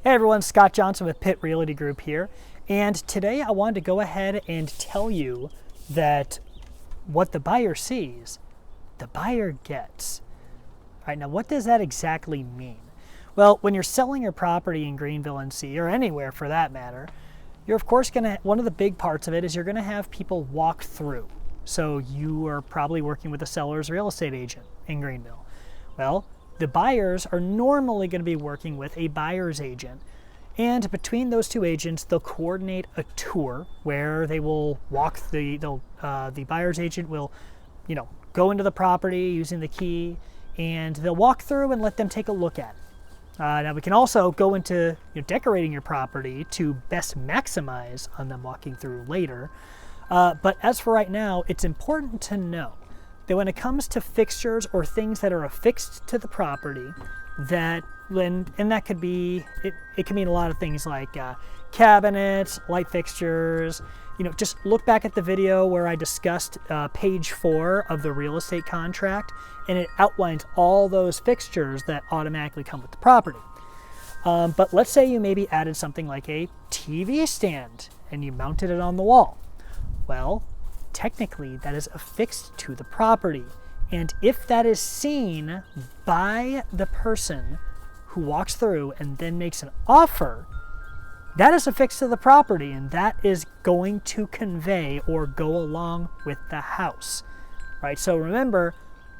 Hey everyone, Scott Johnson with Pitt Realty Group here, and today I wanted to go ahead and tell you that what the buyer sees, the buyer gets. All right, now what does that exactly mean? Well, when you're selling your property in Greenville NC, or anywhere for that matter, you're of course one of the big parts of it is you're gonna have people walk through. So you are probably working with a seller's real estate agent in Greenville. Well, the buyers are normally going to be working with a buyer's agent, and between those two agents they'll coordinate a tour where they will walk the buyer's agent will go into the property using the key, and they'll walk through and let them take a look at it. Now we can also go into decorating your property to best maximize on them walking through later, but as for right now, it's important to know that when it comes to fixtures or things that are affixed to the property, and that could be, it can mean a lot of things like cabinets, light fixtures. Just look back at the video where I discussed page 4 of the real estate contract, and it outlines all those fixtures that automatically come with the property. But let's say you maybe added something like a TV stand and you mounted it on the wall. Well, technically that is affixed to the property, and if that is seen by the person who walks through and then makes an offer, that is affixed to the property, and that is going to convey or go along with the house, right? So remember,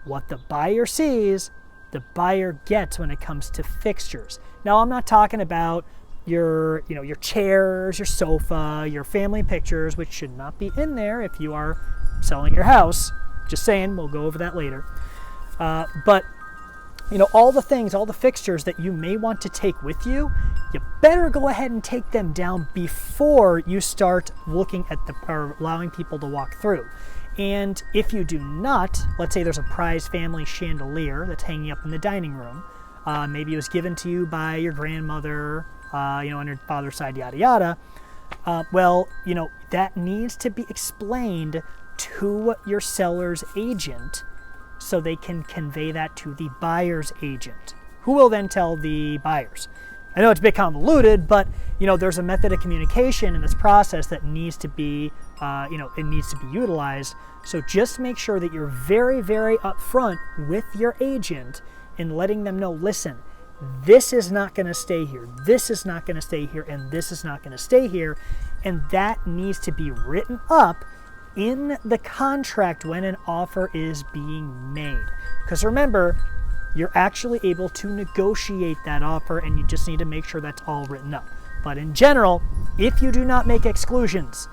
what the buyer sees, the buyer gets when it comes to fixtures. Now, I'm not talking about your chairs, your sofa, your family pictures, which should not be in there if you are selling your house. Just saying, we'll go over that later. But all the things, all the fixtures that you may want to take with you, you better go ahead and take them down before you start looking at or allowing people to walk through. And if you do not, let's say there's a prized family chandelier that's hanging up in the dining room. Maybe it was given to you by your grandmother, on your father's side, yada yada. That needs to be explained to your seller's agent so they can convey that to the buyer's agent, who will then tell the buyers. I know it's a bit convoluted, but there's a method of communication in this process that needs to be it needs to be utilized. So just make sure that you're very, very upfront with your agent in letting them know, listen, this is not going to stay here, this is not going to stay here, and this is not going to stay here. And that needs to be written up in the contract when an offer is being made. Because remember, you're actually able to negotiate that offer, and you just need to make sure that's all written up. But in general, if you do not make exclusions,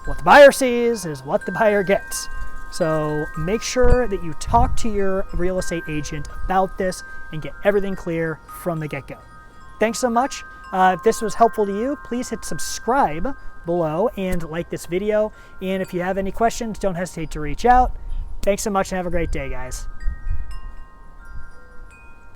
what the buyer sees is what the buyer gets. So make sure that you talk to your real estate agent about this and get everything clear from the get-go. Thanks so much. If this was helpful to you, please hit subscribe below and like this video. And if you have any questions, don't hesitate to reach out. Thanks so much and have a great day, guys.